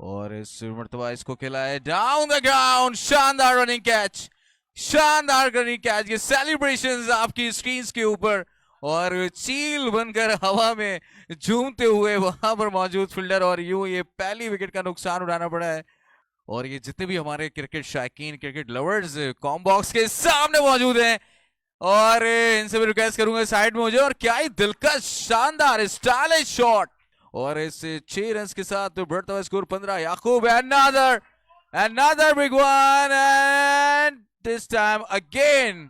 और इस मरतबा इसको खेला है डाउन द ग्राउंड, शानदार रनिंग कैच, शानदार रनिंग कैच। ये सेलिब्रेशंस आपकी स्क्रीन के ऊपर, और चील बनकर हवा में झूमते हुए वहां पर मौजूद फील्डर, और यूं ये पहली विकेट का नुकसान उठाना पड़ा है। और ये जितने भी हमारे क्रिकेट शायकीन, क्रिकेट लवर्स कॉम बॉक्स के सामने मौजूद हैं, और इनसे भी रिक्वेस्ट करूंगा साइड में हो जाए। और क्या ही दिलकश शानदार स्टाइलिश शॉट, और इस 6 रन के साथ बढ़ता हुआ score 15। Yakub another big one, and this time again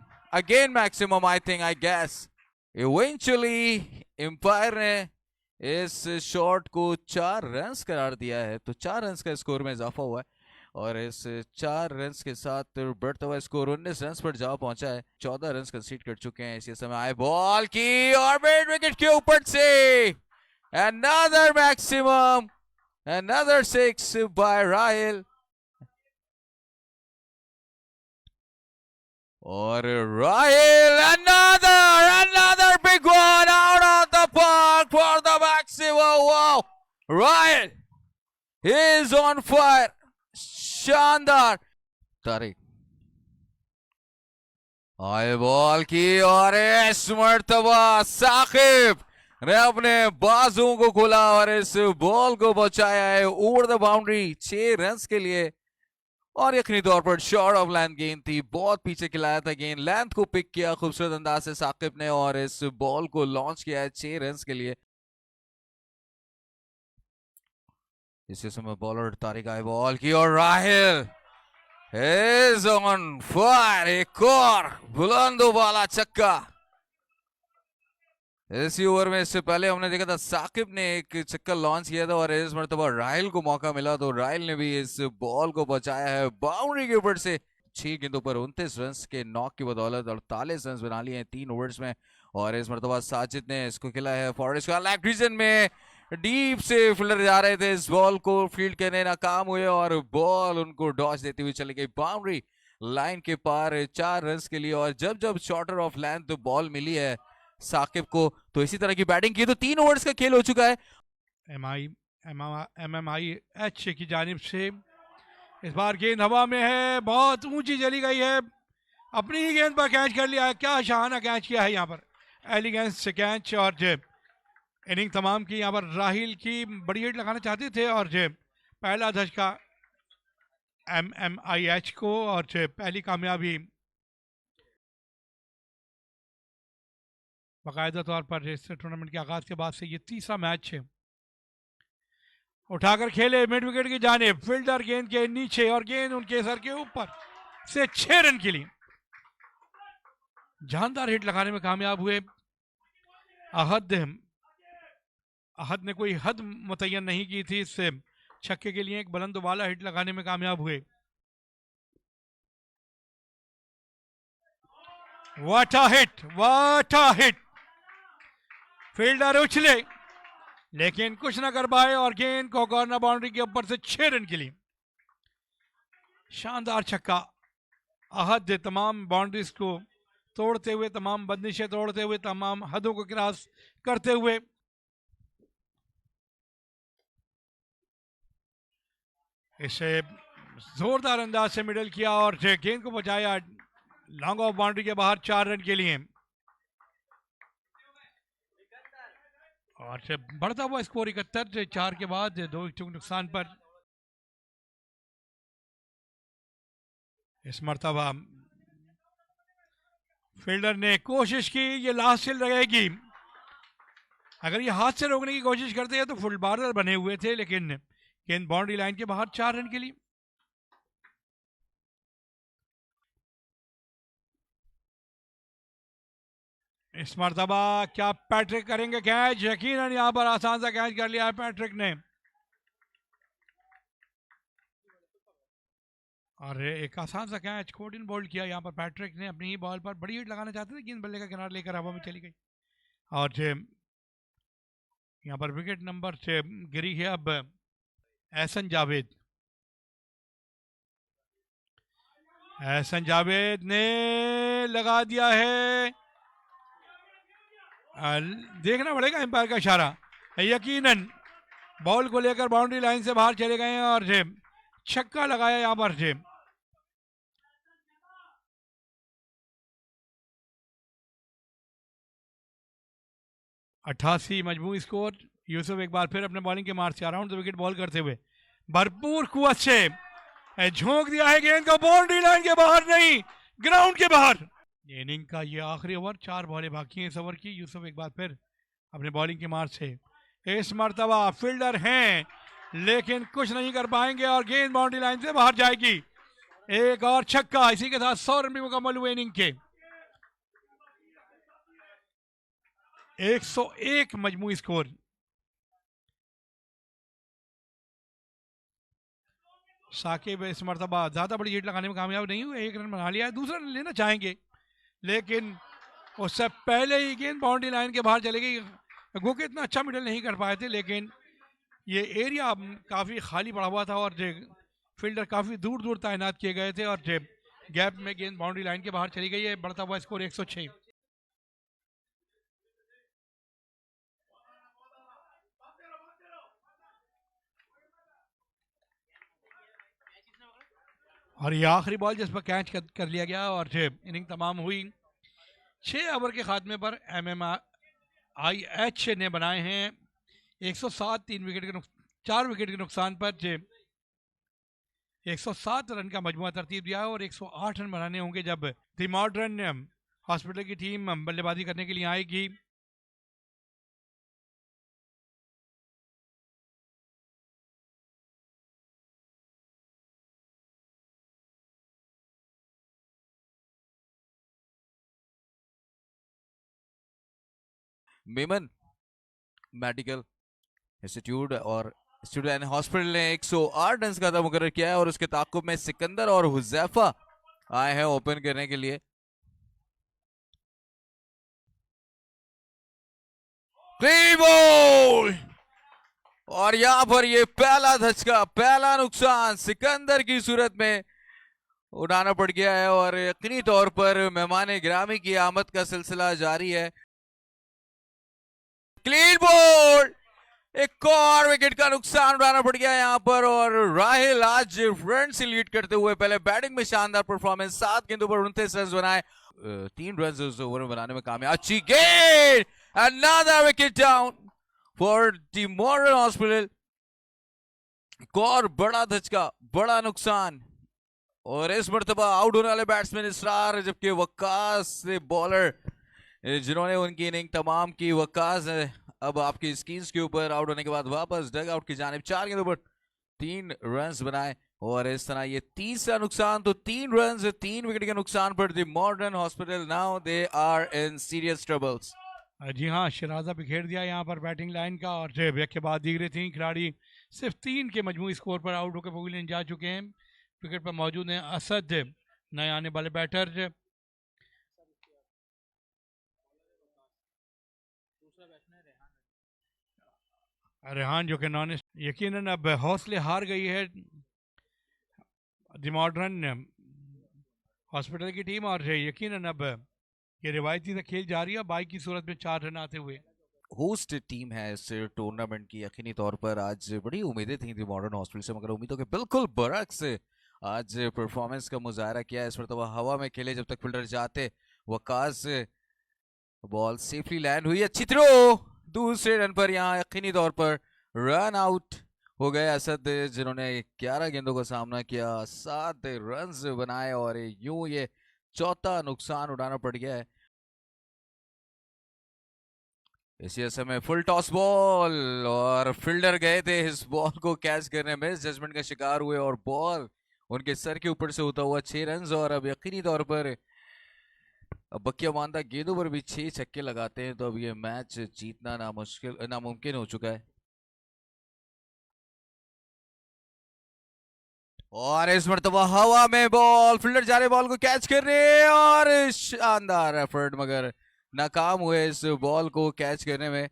maximum, I guess. Eventually umpire ने इस शॉट को 4 रन करार दिया है, तो 4 रन का स्कोर में इजाफा हुआ है, और इस 4 रन के साथ बढ़ता हुआ स्कोर 19 रन पर जा पहुंचा है। 14 रन कंसीड कर चुके हैं इसी समय। आए बॉल की और मिड विकेट के ऊपर से another maximum, another 6 by Rahil, और Rahil another big one out of the park for the maximum. Wow, Rahil is on fire, शानदार। तारिक आए बॉल की, और इस मर्तबा साकिब ने अपने बाजुओं को खोला और इस बॉल को पहुंचाया है ओवर द बाउंड्री 6 रन के लिए। और यकीनी तौर पर शॉर्ट ऑफ लेंथ गेंद थी, बहुत पीछे खिलाया था गेंद, लेंथ को पिक किया खूबसूरत अंदाज से साकिब ने, और इस बॉल को लॉन्च किया है 6 रन के लिए। इसी समय बॉलर तारिक आए बॉल की, और राहिल is on fire, एक और बुलंद वाला छक्का इसी ओवर में। इससे पहले हमने देखा था साकिब ने एक छक्का लॉन्च किया था, और इस मरतबा राहिल को मौका मिला, तो राहिल ने भी इस बॉल को बचाया है बाउंड्री के ऊपर से। 6 गेंदों पर 29 रन के नॉक की बदौलत 48 रन बना लिए हैं 3 ओवर्स में। और इस मरतबा साजिद ने इसको खेला है फॉरेस्ट का लेग रीजन में, डीप से फील्डर जा रहे थे, इस बॉल को फील्ड करने नाकाम हुए, और बॉल उनको डॉज देती हुई चली गई बाउंड्री लाइन के पार 4 रन के लिए। और जब जब शॉर्टर ऑफ लेंथ बॉल मिली है साकिब को, तो इसी तरह की बैटिंग की, तो 3 ओवर्स का खेल हो चुका है। MMIH की जानिब से इस बार गेंद हवा में है, बहुत ऊंची चली गई है, अपनी ही गेंद पर कैच कर लिया है। क्या शाहाना कैच किया है यहाँ पर, एलिगेंस से कैच। और जो इनिंग तमाम की यहाँ पर राहिल की बड़ी हिट लगाना चाहते थे, और जो पहला धचका MMIH को, और जो पहली कामयाबी बाकायदा तौर पर इस टूर्नामेंट के आगाज के बाद से ये तीसरा मैच है। उठाकर खेले मिड विकेट की जानिब, फील्डर गेंद के नीचे, और गेंद उनके सर के ऊपर से 6 रन के लिए जानदार हिट लगाने में कामयाब हुए। अहद ने कोई हद मुतय्यन नहीं की थी इस छक्के के लिए, एक बुलंद वाला हिट लगाने में कामयाब हुए। व्हाट अ हिट, फील्डर उछले लेकिन कुछ ना कर पाए, और गेंद को कॉर्नर बाउंड्री के ऊपर से 6 रन के लिए शानदार छक्का। अहद तमाम बाउंड्रीज को तोड़ते हुए, तमाम बंदिशें तोड़ते हुए, तमाम हदों को क्रॉस करते हुए इसे जोरदार अंदाज से मिडल किया, और गेंद को बचाया लॉन्ग ऑफ बाउंड्री के बाहर 4 रन के लिए। और बढ़ता हुआ स्कोर 71, 4 के बाद 2 विकेट नुकसान पर इस मरतबा फील्डर ने कोशिश की, ये लास्ट हिल रहेगी। अगर ये हाथ से रोकने की कोशिश करते हैं तो फुल बाउंसर बने हुए थे, लेकिन गेंद बाउंड्री लाइन के बाहर 4 रन के लिए। इस मरतबा क्या पैट्रिक करेंगे कैच? यकीनन यहां पर आसान सा कैच कर लिया है पैट्रिक ने, और एक आसान सा कैच कोड इन बोल्ड किया यहाँ पर पैट्रिक ने। अपनी ही बॉल पर बड़ी हिट लगाना चाहते थे, गेंद बल्ले का किनारा लेकर हवा में चली गई, और यहाँ पर विकेट नंबर से गिरी है अब एहसन जावेद ने लगा दिया है। देखना पड़ेगा एम्पायर का इशारा। यकीनन बॉल को लेकर बाउंड्री लाइन से बाहर चले गए हैं और छक्का लगाया यहाँ पर 88 मजमू स्कोर। यूसुफ एक बार फिर अपने बॉलिंग के मार्च से अराउंड द विकेट बॉल करते हुए भरपूर कुवत से झोंक दिया है गेंद को, बाउंड्री लाइन के बाहर नहीं, ग्राउंड के बाहर। इनिंग का ये आखिरी ओवर, 4 बॉलें बाकी हैं इस ओवर की। यूसुफ एक बार फिर अपने बॉलिंग के मार्च से इस मर्तबा फील्डर हैं लेकिन कुछ नहीं कर पाएंगे और गेंद बाउंड्री लाइन से बाहर जाएगी। एक और छक्का, इसी के साथ 100 रन भी मुकम्मल हुए इनिंग के। 101 मजमू स्कोर। साकिब इस मरतबा ज्यादा बड़ी हिट लगाने में कामयाब नहीं हुए, 1 रन बना लिया है, दूसरा रन लेना चाहेंगे लेकिन उससे पहले ही गेंद बाउंड्री लाइन के बाहर चले गई। गो के इतना अच्छा मिडल नहीं कर पाए थे लेकिन ये एरिया काफ़ी खाली पड़ा हुआ था और फील्डर काफ़ी दूर दूर तैनात किए गए थे और गैप में गेंद बाउंड्री लाइन के बाहर चली गई है। बढ़ता हुआ स्कोर 106। और ये आखिरी बॉल जिस पर कैच कर लिया गया और इनिंग तमाम हुई। 6 ओवर के खात्मे पर MMIH ने बनाए हैं 107, 4 विकेट के नुकसान पर 107 रन का मजमुआ तरतीब दिया और 108 रन बनाने होंगे जब द मॉडर्न हॉस्पिटल की टीम बल्लेबाजी करने के लिए आएगी। मेमन मेडिकल इंस्टीट्यूट और इंस्टीट्यूट एंड हॉस्पिटल ने 108 रन का था मुकर्रर किया है और उसके ताकुब में सिकंदर और हुजैफा आए हैं ओपन करने के लिए। क्लीन बॉल और यहां पर ये पहला धचका, पहला नुकसान सिकंदर की सूरत में उठाना पड़ गया है और यकीनी तौर पर मेहमान गिरामी की आमद का सिलसिला जारी है। क्लीन बॉल, एक और विकेट का नुकसान उठाना पड़ गया यहां पर और राहिल आज रन से लीड करते हुए पहले बैटिंग में शानदार परफॉर्मेंस, 7 गेंदों पर 29 रन बनाए, 3 रन उस ओवर में बनाने में कामयाब। अच्छी गेंद, another wicket down for the modern hospital. एक और बड़ा धचका, बड़ा नुकसान और इस मर्तबा आउट होने वाले बैट्समैन इसरार, जबकि वक्कास से बॉलर जिन्होंने उनकी इनिंग तमाम की, वक्कास अब आपकी स्क्रीन के ऊपर आउट होने के बाद वापस डग आउट की जानिब 4 गेंदों पर 3 रन बनाए और इस तरह ये तीसरा नुकसान, तो 3 रन 3 विकेट के नुकसान पर the modern hospital now they are in serious troubles. जी हाँ, शराजा बिखेर दिया यहाँ पर बैटिंग लाइन का और ब्रेक के बाद दीगरे 3 खिलाड़ी सिर्फ 3 के मजमूई स्कोर पर आउट होकर पवेलियन जा चुके हैं। विकेट पर मौजूद हैं असद, नए आने वाले बैटर रेहान जो कि नॉन, यकीनन अब हौसले हार गई है द मॉडर्न हॉस्पिटल की टीम और यकीनन अब ये रिवायती से खेल जारी है। बाई की सूरत में 4 रन आते हुए होस्ट टीम है इस टूर्नामेंट की। यकीनी तौर पर आज बड़ी उम्मीदें थी द मॉडर्न हॉस्पिटल से, मगर उम्मीदों के बिल्कुल बरक्स आज परफॉर्मेंस का मुजाहरा किया। इस पर तो हवा में खेले जब तक फील्डर जाते, वकास बॉल सेफली लैंड हुई, अच्छी थ्रो, दूसरे रन पर यहाँ यकीनी तौर पर रन आउट हो गए असद, जिन्होंने 11 गेंदों का सामना किया, 7 रन बनाए और यूं ये चौथा नुकसान उठाना पड़ गया है। इसी समय फुल टॉस बॉल और फील्डर गए थे इस बॉल को कैच करने में, जजमेंट का शिकार हुए और बॉल उनके सर के ऊपर से होता हुआ 6 रन और अब यकीनी तौर पर अब बकिया मानदा गेंदों पर भी 6 छक्के लगाते हैं तो अब ये मैच जीतना नामुमकिन हो चुका है। और इस मरतबा हवा में बॉल, फील्डर जा रहे बॉल को कैच कर रहे और शानदार एफर्ट, मगर नाकाम हुए इस बॉल को कैच करने में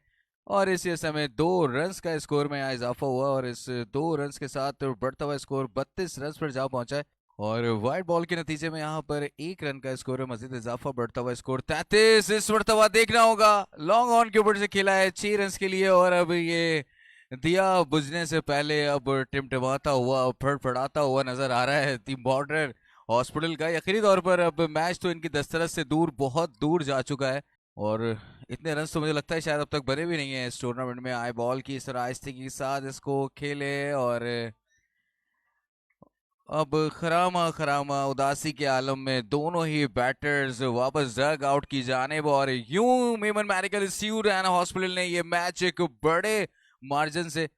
और इसी समय 2 रन का स्कोर में इजाफा हुआ और इस 2 रन के साथ बढ़ता हुआ स्कोर 32 रन पर जा पहुंचा है और वाइड बॉल के नतीजे में यहाँ पर 1 रन का स्कोर है, मजीद इजाफा, बढ़ता हुआ स्कोर 33। इस मरतबा देखना होगा, लॉन्ग ऑन के ऊपर से खेला है 6 रन के लिए और अब ये दिया बुझने से पहले अब टिमटिमाता हुआ, फड़फड़ाता हुआ नजर आ रहा है टीम बॉर्डर हॉस्पिटल का। यकीनी तौर पर अब मैच तो इनकी दस्तरस से दूर, बहुत दूर जा चुका है और इतने रन तो मुझे लगता है शायद अब तक बने भी नहीं है इस टूर्नामेंट में। आई बॉल की इस तरह आहिस्ते के साथ इसको खेले और अब खरामा खरामा उदासी के आलम में दोनों ही बैटर्स वापस डग आउट की जानिब और यूं Memon medical institute and hospital ने ये मैच एक बड़े मार्जिन से